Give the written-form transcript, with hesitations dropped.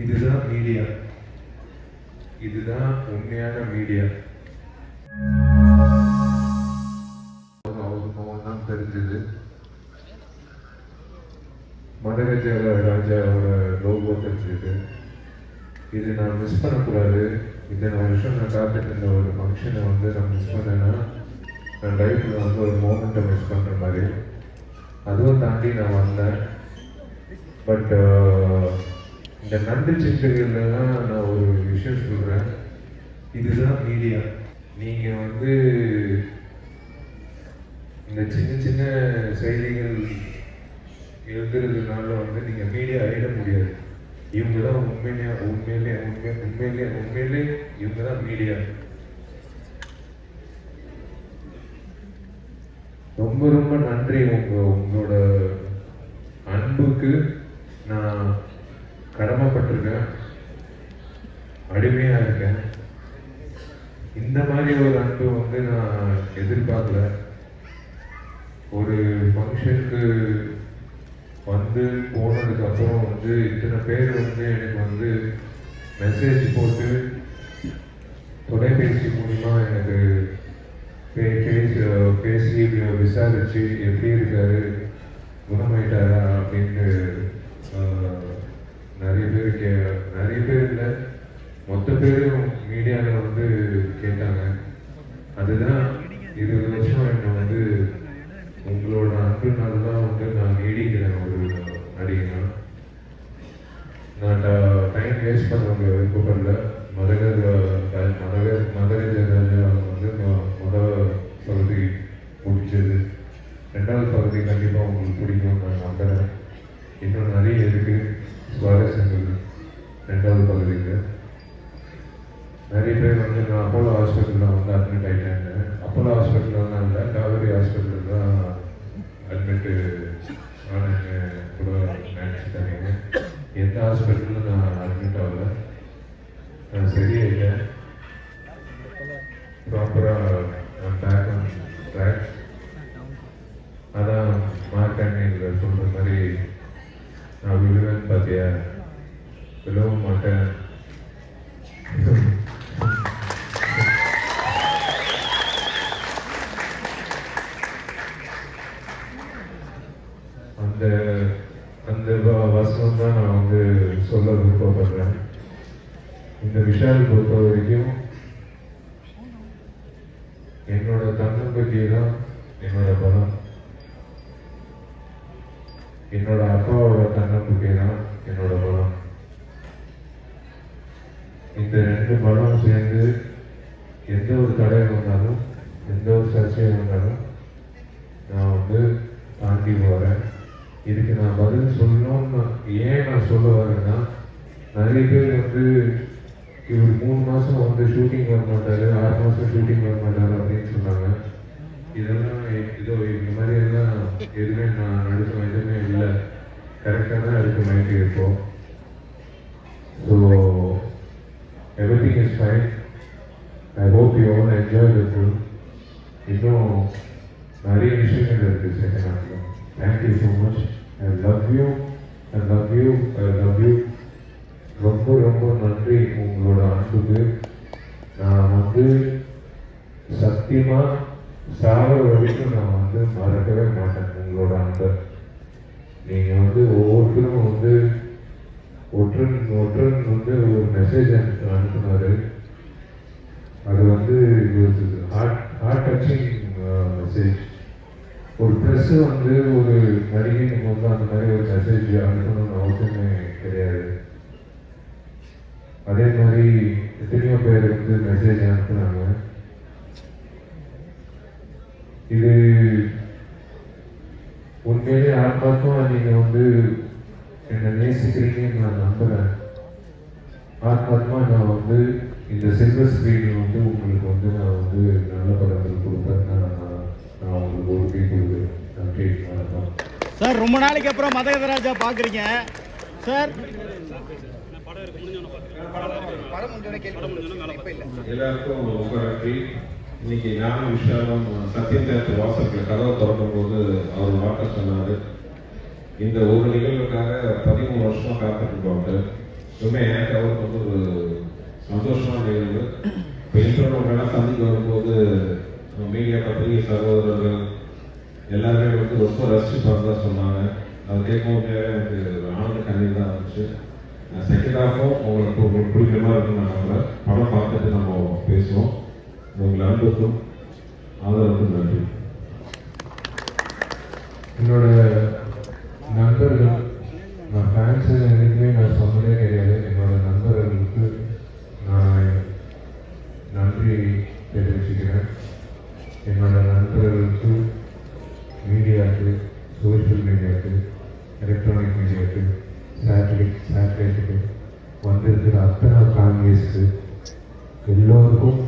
இதுதான் மீடியா, இதுதான் உண்மையான மீடியா. தான் தெரிஞ்சது மதகஜால ராஜாவோட லோகோ தெரிஞ்சது. இது நான் மிஸ் பண்ணக்கூடாது. இத்தனை வருஷம் நான் காத்துட்டு இருந்த ஒரு ஃபங்க்ஷனை நான் மிஸ் பண்ணேன்னா நான் லைஃப்பில் ஒரு மோமெண்ட்டை மிஸ் பண்ணுற மாதிரி. அதுவும் தாண்டி நான் வந்தேன். பட் இந்த நன்றி சிட்டுகள்லாம் நான் ஒரு விஷயம் சொல்கிறேன். இதுதான் மீடியா. நீங்கள் இந்த சின்ன சின்ன செய்திகள் எழுதுறதுனால நீங்கள் மீடியா ஆகிட முடியாது. இவங்க தான் உண்மையிலே இவங்க தான் மீடியா. ரொம்ப ரொம்ப நன்றி. உங்களோட அன்புக்கு நான் கடமைப்பட்டிருக்கேன், அடிமையாக இருக்கேன். இந்த மாதிரி ஒரு அன்பு நான் எதிர்பார்க்கல. ஒரு ஃபங்க்ஷனுக்கு போனதுக்கு அப்புறம் இத்தனை பேர் எனக்கு மெசேஜ் போட்டு தொலைபேசி மூலிமா எனக்கு பேசி விசாரிச்சு எப்படி இருக்காரு, குணமாயிட்டாரா அப்படின்ட்டு நிறைய பேர் இல்லை, மொத்த பேரும் மீடியாவில் கேட்டாங்க. அதுதான் 20 வருஷம் என்னை உங்களோட அன்புனால தான் நான் நீடிக்கிறேன் ஒரு நடிகனா. நான் டைம் வேஸ்ட் பண்ண விருப்பப்படல. மதகஜ ராஜா முதல் பகுதி முடிச்சது. 2வது பகுதி கண்டிப்பாக உங்களுக்கு பிடிக்கும் நான் நம்புறேன். இன்னும் நிறைய இருக்கு சுவாரஸ்யங்கள் 2வது பகுதிக்கு. நிறைய பேர் நான் அப்போலோ ஹாஸ்பிட்டலில் அட்மிட் ஆகிட்டேன். அப்போலோ ஹாஸ்பிட்டல்லாம் இல்லை, காவேரி ஹாஸ்பிட்டலில் தான் அட்மிட்டு ஆனேன்னு கூட நினச்சிட்டாங்க. எந்த ஹாஸ்பிட்டலில் நான் அட்மிட் ஆகலை. நான் சரியாயிட்டேன். ப்ராப்பராக பேக் ஆன் ட்ராக். அதான் மார்க்கண்ணில் சொல்கிற மாதிரி நான் விழுவேன்னு பார்த்தியா, விழவும் மாட்டேன். அந்த வசனம் தான் நான் சொல்ல விருப்பப்படுறேன். இந்த விஷயம் பொறுத்த வரைக்கும் என்னோட தன்னம்பிக்கை தான் என்னோட பலம். என்னோட அப்பாவோட தன்னம்பிக்கை தான் என்னோட பலம். இந்த 2 பலம் சேர்ந்து எந்த ஒரு தடை வந்தாலும், எந்த ஒரு சர்ச்சையும் வந்தாலும் நான் தாண்டி வரேன். இதுக்கு நான் பதில் சொல்லணும்னு ஏன் நான் சொல்ல வரேன்னா, நிறைய பேர் இவர் 3 மாதம் ஷூட்டிங் வர மாட்டார், 6 மாதம் ஷூட்டிங் வர மாட்டார் அப்படின்னு சொன்னாங்க. இதெல்லாம் இந்த மாதிரி எல்லாம் எதுவுமே நான் நடுக்கம் எதுவுமே இல்லை. கரெக்டாக தான் இருக்கு மைக்கு இப்போ. So everything is fine. I hope you all enjoy the film. இன்னும் நிறைய விஷயங்கள் இருக்குது செகண்ட் ஹாஃப்ல. Thank you so much. I love you. I love you. I love you. ரொம்ப ரொம்ப நன்றி உங்களோட அன்புக்கு. நான் சத்தியமாக சாகிற வரைக்கும் நான் மறக்கவே மாட்டேன் உங்களோட அன்பை. நீங்கள் ஒவ்வொருத்தரும் ஒற்றன் ஒரு மெசேஜ் அனுப்புனாரு. அது ஹார்ட் டச்சிங் மெசேஜ். ஒரு ப்ரெஸ்ஸு ஒரு நடிகைக்கு அந்த மாதிரி ஒரு மெசேஜ் அனுப்பணும்னு அவசியமே கிடையாது. அதே மாதிரி எத்தனையோ பேர் மெசேஜ் அனுப்புனாங்க. இது உண்மையிலே ஆத்மாத்மா நீங்கள் என்னை நேசிக்கிறீங்கன்னு நான் நம்புகிறேன். ஆத்மாத்மா நான் இந்த சில்வர் ஸ்க்ரீனில் உங்களுக்கு நான் நல்ல படங்கள் கொடுப்பேன்னு நான் உங்களுக்கு ஒரு கேட்குறது. நன்றி, வணக்கம் சார். ரொம்ப நாளைக்கு அப்புறம் மதகஜ ராஜா பார்க்குறீங்க சார். எல்லாருக்கும் ரொம்ப நன்றி. இன்னைக்கு நானும் விஷயம் சத்தியம் தேட்டர் வாசல்ல கதவை திறக்கும் போது அவர் வார்த்தை சொன்னார். இந்த ஒரு நிகழ்வுக்காக 13 வருஷமா காத்துட்டு இருப்பாங்க. எப்பவுமே எனக்கு அவருக்கு வந்து ஒரு சந்தோஷமான நிகழ்வு. இப்போ இன்டர்நெட்லாம் சந்திக்க வரும்போது மீடியா பத்திரிகை சகோதரர்கள் எல்லாருமே வந்து ரொம்ப ரசிச்சு பார்த்ததா சொன்னாங்க. அதை கேட்கும்போது எனக்கு ஒரு ஆனந்த கண்ணீர் தான் இருந்துச்சு. செகண்ட் ஹாஃபும் உங்களுக்கு பிடிக்கிற மாதிரி இருக்குன்னு நான் நம்புறேன். படம் பார்த்துட்டு நம்ம பேசுவோம். உங்கள் அன்புக்கும் ஆதரவுக்கும் நன்றி. என்னோட நண்பர்கள், நான் ஃபேன்ஸு எனக்குமே நான் சொன்னதே கிடையாது. என்னோட நண்பர்களுக்கு நான் நன்றி தெரிவிச்சுக்கிறேன். என்னோட நண்பர்களுக்கு, மீடியாவுக்கு, சோஷியல் மீடியாவுக்கு, எலக்ட்ரானிக் மீடியாவுக்கு, சேட்டலைட்டுக்கு வந்திருக்கிற அத்தனை ஃபேமிலிஸ்க்கு எல்லோருக்கும்